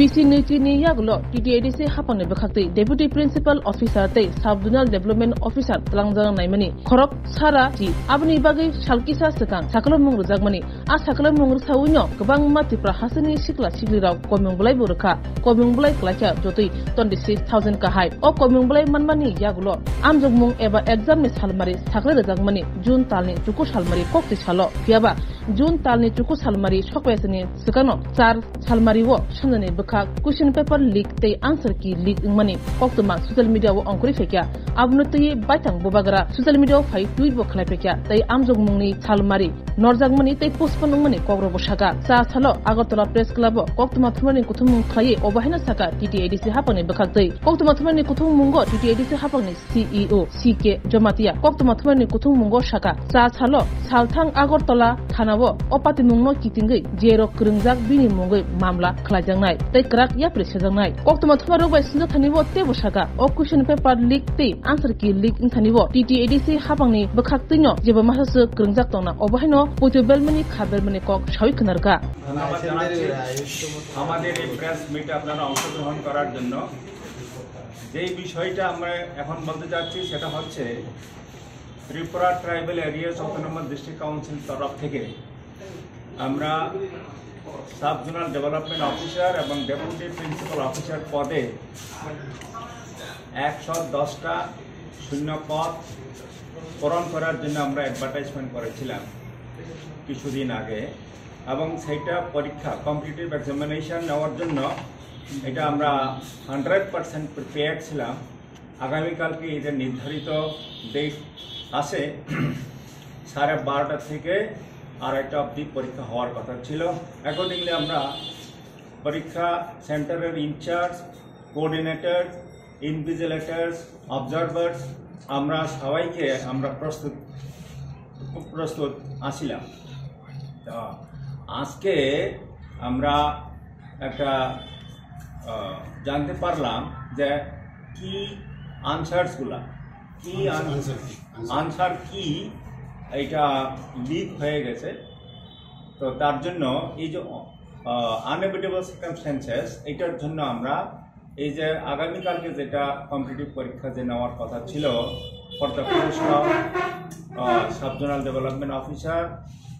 BC Nitini Yagulo, TTADC Hapane Bakati, Deputy Principal Officer, Subzonal Development Officer, Langzang Naimani, Korok Sara, Abni Bagi, Shalkisa Sekan, Sakalamung Zagmani, Asakalamung Sawino, Kabang Matipra Hasani Sikla Siglira, Komungblay Burka, Komungblay Klacha, Joti, 26,000 Kahai, or Komungblay Manmani Yagulo, Amzogmung Eva exam is Halmari, Sakla Zagmani, June Talni, Chukush Halmari, Kokti Halo, Piaba, June Talni, Chukush Halmari, Shokwesani, Sekano, Sar, Halmari Wo, Shanani. Question paper leak they answer key leak money Octoma social media wo onkuri fekya abnuti baitang bobagara social media fai tweet bo khlapekya tai amjog mungni thalmari norjag mani tai postpone mani kogro boshaka sa thalo agartala press club Octoma thumani kuthum khaye obahina saka TTADC hapani bakhaktei Octoma thumani kuthum mungo TTADC hapani CEO CK Jomatia Octoma thumani kuthum mungo saka sa thalo salthang agartala thanawo opati mungno kitingai jero krungjak bini mungoi mamla khlajangnai tai krak ya preshajangnai Octoma thumaro bai sinja thanibo te boshaka o question paper leak te answer ki leak thanibo TTADC hapangni bakhaktino jeba mahasu krungjak tona obahino potobelmani khabermani kok shoi khnarka আমাদের এই press মিটে আপনারা অংশগ্রহণ করার জন্য যেই বিষয়টা আমরা এখন বলতে যাচ্ছি সেটা হচ্ছে Tripura tribal areas autonomous district council তরফ থেকে আমরা সাবজোনাল ডেভেলপমেন্ট অফিসার এবং ডেপুটি প্রিন্সিপাল অফিসার পদে 110টা শূন্য পদ পূরণ করার জন্য আমরা অ্যাডভার্টাইজমেন্ট করেছিলাম কিছুদিন আগে এবং সেটা পরীক্ষা কম্পিটিটিভ এক্সামিনেশন নেওয়ার জন্য এটা আমরা 100% প্রিপেয়ার ছিলাম আগামীকালকে এদের নির্ধারিত ডেট আছে 12:30 থেকে আর একটা অবধি পরীক্ষা হওয়ার কথা ছিল অ্যাকর্ডিংলি আমরা পরীক্ষা সেন্টারের ইনচার্জ কোঅর্ডিনেটর ইনভিজিলেটরস অবজারভার্স আমরা সবাইকে আমরা প্রস্তুত আছিলাম আজকে আমরা একটা জানতে পারলাম যে কি আনসারসগুলা কি আনসার কি এটা লিক হয়ে গেছে তো তার জন্য এই যে আনএভিটেবল সার্কামস্ট্যান্সেস এটার জন্য আমরা এই যে আগামীকালকে যেটা কম্পিটিটিভ পরীক্ষা যে নেওয়ার কথা ছিল for the post of subzonal development officer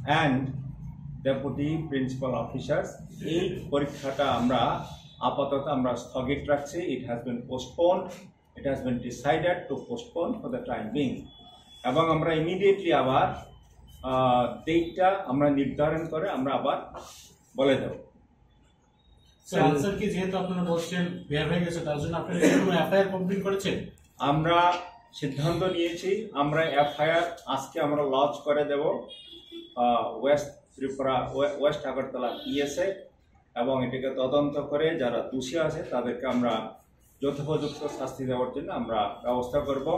and deputy principal officers এই পরীক্ষাটা আমরা আপাতত আমরা স্থগিত রাখছি it has been postponed it has been decided to postpone for the time being এবং আমরা ইমিডিয়েটলি আবার ডেটটা আমরা নির্ধারণ করে আমরা আবার বলে দেব স্যার আনসার কি যেহেতু আপনারা বলছেন বের হয়ে গেছে তার জন্য আপনারা কোনো এফআইআর কমপ্লিট করেছেন আমরা সিদ্ধান্ত নিয়েছি আমরা এফআইআর আজকে আমরা লঞ্চ করে দেব ওয়েস্ট ত্রিপুরা ওয়েস্ট আগরতলা পিএসএ এবং এটাকে তদন্ত করে যারা দোষী আছে তাদেরকে আমরা যথোপযুক্ত শাস্তি দেওয়ার জন্য আমরা ব্যবস্থা করব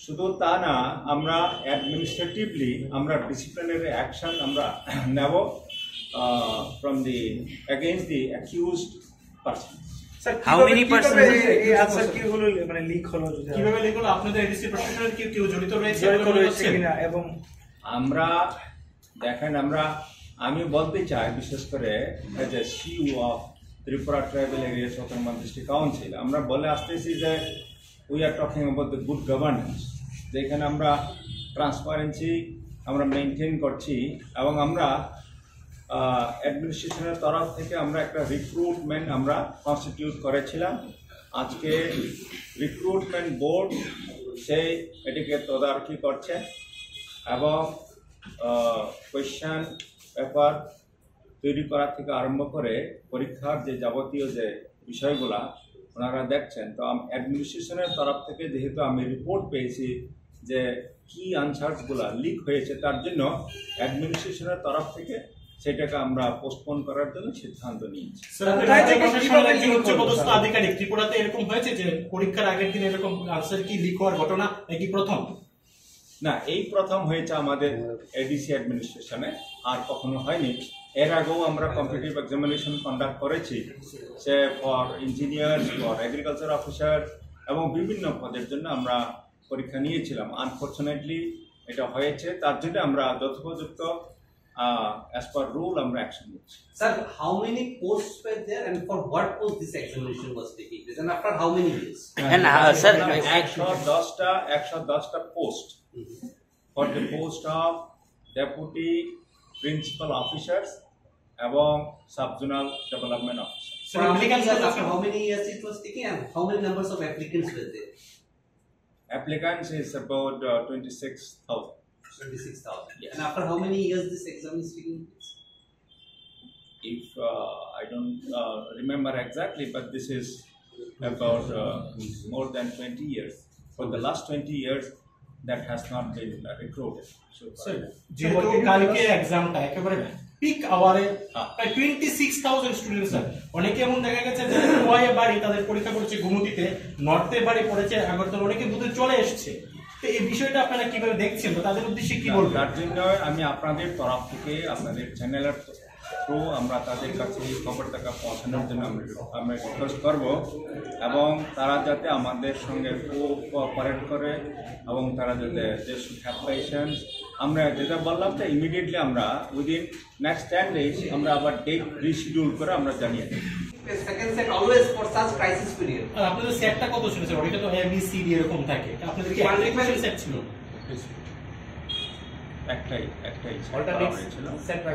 শুধু তা না আমরা অ্যাডমিনিস্ট্রেটিভলি আমরা ডিসিপ্লিনারি অ্যাকশন আমরা নেব from the against the accused person sir how many person এই আনসার কি হলো মানে লিক হলো কিভাবে লিক হলো আপনাদের এডিসি প্রশাসনের কি কেউ জড়িত রয়েছে কিনা এবং আমরা দেখেন আমি বলতে চাই বিশেষ করে as a CEO of Tripura tribal areas autonomous district council আমরা বলে আসতেছি যে we are talking about the good governance যেখানে আমরা ট্রান্সপারেন্সি আমরা মেনটেন করছি এবং আমরা অ্যাডমিনিস্ট্রেশনের তরফ থেকে আমরা একটা রিক্রুটমেন্ট আমরা কনস্টিটিউট করেছিলাম আজকে রিক্রুটমেন্ট বোর্ড সেই এটিকে তদারকি করছে এবং কোয়েশ্চেন পেপার তৈরি করা থেকে আরম্ভ করে পরীক্ষার যে যাবতীয় যে বিষয়গুলা ওনারা দেখছেন তো অ্যাডমিনিস্ট্রেশনের তরফ থেকে যেহেতু আমি রিপোর্ট পেয়েছি যে কি আনসারসগুলা লিক হয়েছে তার জন্য অ্যাডমিনিস্ট্রেশনের তরফ থেকে সেটাকে আমরা পোস্টপোন করার জন্য সিদ্ধান্ত নিয়েছি আধিকারিক ত্রিপুরাতে এরকম হয়েছে যে পরীক্ষার আগের দিন এরকম আনসার কি লিক হওয়ার ঘটনা একই প্রথম না এই প্রথম হয়েছে আমাদের এডিসি অ্যাডমিনিস্ট্রেশনে আর কখনো হয়নি এর আগেও আমরা কম্পিটিটিভ এক্সামিনেশন কন্ডাক্ট করেছি সে for engineer for agriculture officer এবং বিভিন্ন পদের জন্য আমরা পরীক্ষা নিয়েছিলাম আনফর্চুনেটলি এটা হয়েছে তার জন্য আমরা যথোপযুক্ত as per rule আমরা অ্যাকশন নিচ্ছি। Sir, how many posts were there and for what post this examination was taking place and after how many years? And sir, 110টা post for the post of deputy principal officers এবং subzonal development officer. So applicants after how many years it was taking and how many numbers of applicants were there? Applicants is about 26,000. 26,000. Yes. And after how many years this exam is taking place? If I don't remember exactly, but this is about more than 20 years. For the last 20 years, that has not been recruited. So, sir যেহেতু কালকে এক্সামটা একেবারে pick আওয়ারে প্রায় 26,000 student sir, অনেকে এমন দেখা গেছে যে ওয়াই বাড়ি তাদের পরীক্ষা করেছে গুমতিতে, নর্থে বাড়ি পড়েছে আগরতলা, অনেকে বুথে চলে এসেছে। তো এই বিষয়টা আপনারা কিভাবে দেখছেন বা তাদের উদ্দেশ্যে কি বলবেন? তার জন্য আমি আপনাদের তরফ থেকে আপনাদের চ্যানেলের থ্রু আমরা তাদের কাছে এই খবরটা পৌঁছানোর জন্য আমরা রিকোয়েস্ট করব এবং তারা যাতে আমাদের সঙ্গে কোঅপারেট করে এবং তারা যাতে দে শুড হ্যাভ পেশেন্স। আমরা যেটা বললাম যে ইমিডিয়েটলি আমরা উইদিন নেক্সট 10 days আমরা আবার ডেট রিশিডিউল করে আমরা জানিয়ে দেব। Second set always for such crisis period. আর আপনাদের সেটটা কত ছিল স্যার? ওটা তো এ বি সি ডি এরকম থাকে, আপনাদের কি অ্যাপ্লিকেশন সেট ছিল? একটাই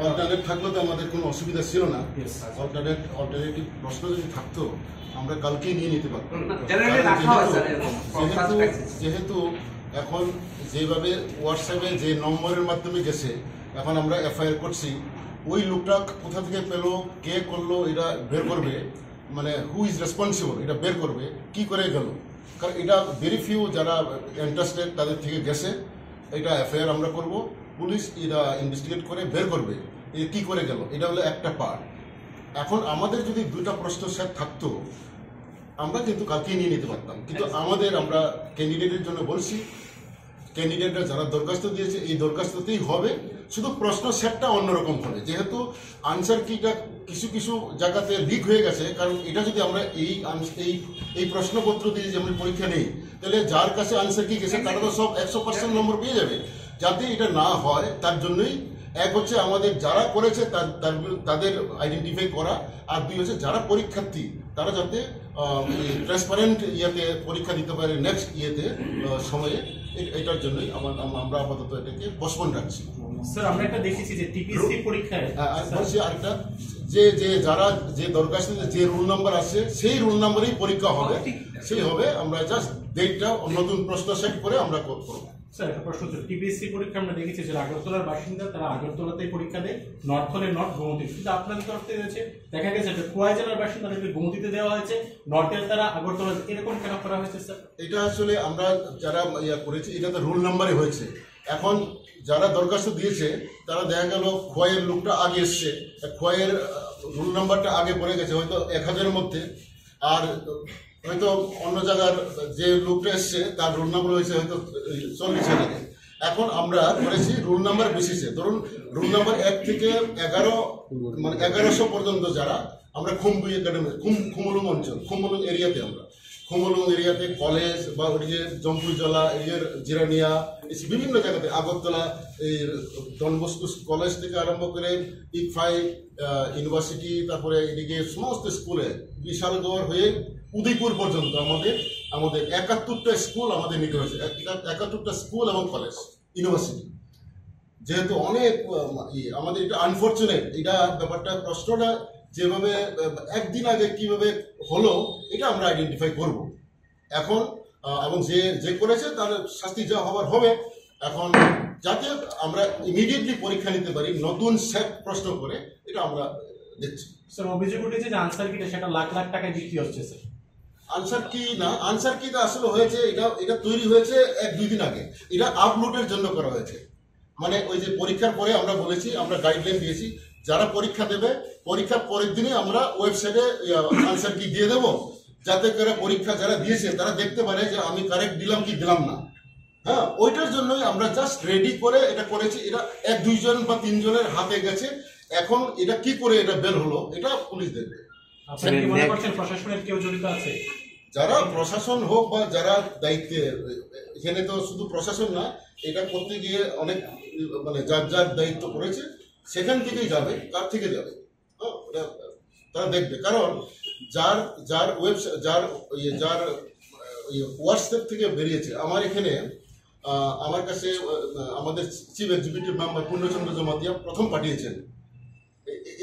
অল্টারনেট থাকলে তো আমাদের কোনো অসুবিধা ছিল না। অল্টারনেটিভ প্রশ্ন যদি থাকতো আমরা কালকেই নিয়ে নিতে পারতাম। যেহেতু এখন যেভাবে হোয়াটসঅ্যাপে যে নম্বরের মাধ্যমে গেছে, এখন আমরা এফআইআর করছি, ওই লোকটা কোথা থেকে পেলো, কে করলো, এটা বের করবে, মানে হু ইজ রেসপন্সিবল এটা বের করবে, কি করে গেল। কারণ এটা ভেরি ফিউ যারা ইন্টারেস্টেড তাদের থেকে গেছে, এটা এফআইআর আমরা করব, পুলিশ এটা ইনভেস্টিগেট করে বের করবে এটা কি করে গেল। এটা হলো একটা পার্ট। এখন আমাদের যদি দুটা প্রশ্ন সেট থাকতো আমরা কিন্তু কালকেই নিয়ে নিতে পারতাম, কিন্তু আমরা ক্যান্ডিডেটের জন্য বলছি, ক্যান্ডিডেটরা যারা দরখাস্ত দিয়েছে এই দরখাস্ততেই হবে, শুধু প্রশ্ন সেটটা অন্যরকম হবে। যেহেতু আনসার কিটা কিছু কিছু জায়গাতে লিক হয়ে গেছে, কারণ এটা যদি আমরা এই প্রশ্নপত্র দিয়ে যে আমরা পরীক্ষা নেই, তাহলে যার কাছে আনসার কি গেছে তারা তো সব 100% নম্বর পেয়ে যাবে। যাতে এটা না হয় তার জন্যই এক হচ্ছে আমাদের যারা করেছে তাদের আইডেন্টিফাই করা, আর দুই হচ্ছে যারা পরীক্ষার্থী তারা যাতে ট্রান্সপারেন্ট ইয়েতে পরীক্ষা দিতে পারে নেক্সট সময়ে। এটার জন্যই আমরা আপাতত এটাকে পোস্টপোন রাখছি। স্যার আমরা একটা দেখেছি যে টিপিসি পরীক্ষায় বলছি আরেকটা যে যারা যে দরখাস্তে যে রুল নাম্বার আছে সেই রুল নাম্বারেই পরীক্ষা হবে, সেই হবে। আমরা জাস্ট ডেটটা নতুন প্রশ্ন সেট করে আমরা করবো। স্যার একটা প্রশ্ন হচ্ছে, টিপিএসসি পরীক্ষা আমরা দেখেছি যে আগরতলার বাসিন্দা তারা আগরতলাতেই পরীক্ষা দেয়, নর্থ হলে নর্থ, গুমতি। কিন্তু আপনাদের তরফ থেকে হয়েছে দেখা গেছে যে খোয়াই জেলার বাসিন্দাদেরকে গুমতিতে দেওয়া হয়েছে, নর্থের তারা আগরতলা, এরকম কেন করা হয়েছে স্যার? এটা আসলে আমরা যারা করেছি এটা তো রুল নাম্বারে হয়েছে। এখন যারা দরখাস্ত দিয়েছে তারা দেখা গেল খোয়াইয়ের লোকটা আগে এসছে, খোয়াইয়ের রুল নাম্বারটা আগে পড়ে গেছে হয়তো 1000-এর মধ্যে, আর হয়তো অন্য জায়গার যে লোকটা এসছে তার রোল নাম্বার হয়েছে হয়তো 40,000। এখন আমরা করেছি রোল নাম্বার বেশিছে, ধরুন রোল নাম্বার 1 থেকে 11 মানে 1100 পর্যন্ত যারা আমরা খুমবুই একাডেমি খুমলুং অঞ্চল, খুমলুং এরিয়াতে, আমরা খুমলুং এরিয়াতে কলেজ বা ওদিকে জম্পুজলা এরিয়ার জিরানিয়া বিভিন্ন জায়গাতে, আগরতলা এই ডন বস্কো কলেজ থেকে আরম্ভ করে ইকফাই ইউনিভার্সিটি, তারপরে এদিকে সমস্ত স্কুলে বিশালগড় হয়ে উদয়পুর পর্যন্ত আমাদের 71টা স্কুল আমাদের নিতে হয়েছে, 71টা স্কুল এবং কলেজ ইউনিভার্সিটি। যেহেতু অনেক আমাদের এটা আনফর্চুনেট, এটা ব্যাপারটা প্রশ্নটা যেভাবে একদিন আগে কিভাবে হলো এটা আমরা আইডেন্টিফাই করব এখন, এবং যে করেছে তার শাস্তি যা হবার হবে। এখন যাতে আমরা ইমিডিয়েটলি পরীক্ষা নিতে পারি নতুন সেট প্রশ্ন করে, এটা আমরা দেখছি। স্যার অভিযোগ উঠেছে যে আনসার কিটা সেটা লাখ লাখ টাকায় বিক্রি হচ্ছে স্যার। আনসার কি না, আনসার কিটা আসলে হয়েছে এটা তৈরি হয়েছে 1-2 দিন আগে, এটা আপলোডের জন্য করা হয়েছে। মানে ওই যে পরীক্ষার পরে আমরা বলেছি, আমরা গাইডলাইন দিয়েছি যারা পরীক্ষা দেবে পরীক্ষার পরের দিনে আমরা ওয়েবসাইটে আনসার কি দিয়ে দেবো, যাতে করে পরীক্ষা যারা দিয়েছে তারা দেখতে পারে যে আমি কারেক্ট দিলাম কি দিলাম না। হ্যাঁ, ওইটার জন্যই আমরা জাস্ট রেডি করে এটা করেছি। এটা 1-2 জন বা 3 জনের হাতে গেছে, এখন এটা কি করে এটা বের হলো এটা পুলিশ দেখবে। আপনারা কি মনে করছেন প্রশাসনের কেউ জড়িত আছে? যারা প্রশাসন হোক বা যারা দায়িত্বে, এখানে তো শুধু প্রশাসন না, এটা করতে গিয়ে অনেক মানে যার দায়িত্ব করেছে সেখান থেকেই যাবে, কার থেকে যাবে ওটা তারা দেখবে। কারণ যার যার ওয়েবসাইট যার হোয়াটসঅ্যাপ থেকে বেরিয়েছে, আমার এখানে আমার কাছে আমাদের চিফ এক্সিকিউটিভ মেম্বার পূর্ণচন্দ্র জমাতিয়া প্রথম পাঠিয়েছেন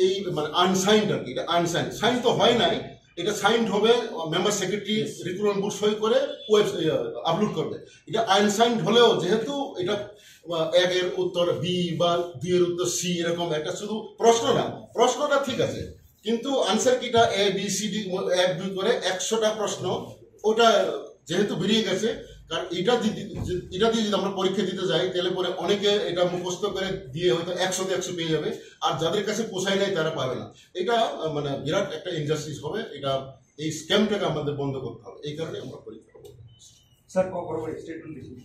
এই মানে আনসাইন্ড আর কি, এটা আনসাইন্ড, সাইন তো হয় নাই, এটা সাইন্ড হবে, মেম্বার সেক্রেটারি রিক্রুটমেন্ট বোর্ড সই করে আপলোড করবে। এটা আনসাইন্ড হলেও যেহেতু এটা 1 এর উত্তর বি বা 2 এর উত্তর সি এরকম একটা শুধু প্রশ্ন না, প্রশ্নটা ঠিক আছে, কিন্তু আনসার কিটা এ বি সি ডি 1 2 করে 100টা প্রশ্ন, ওটা যেহেতু বেরিয়ে গেছে। কারণ এটা দিয়ে যদি আমরা পরীক্ষা দিতে যাই তাহলে পরে অনেকে এটা মুখস্থ করে দিয়ে হয়তো 100তে 100 পেয়ে যাবে, আর যাদের কাছে পোষায় নাই তারা পাবে না। এটা মানে বিরাট একটা ইনজাস্টিস হবে। এটা এই স্ক্যামটাকে আমাদের বন্ধ করতে হবে, এই কারণে আমরা পরীক্ষা করবো। স্যার,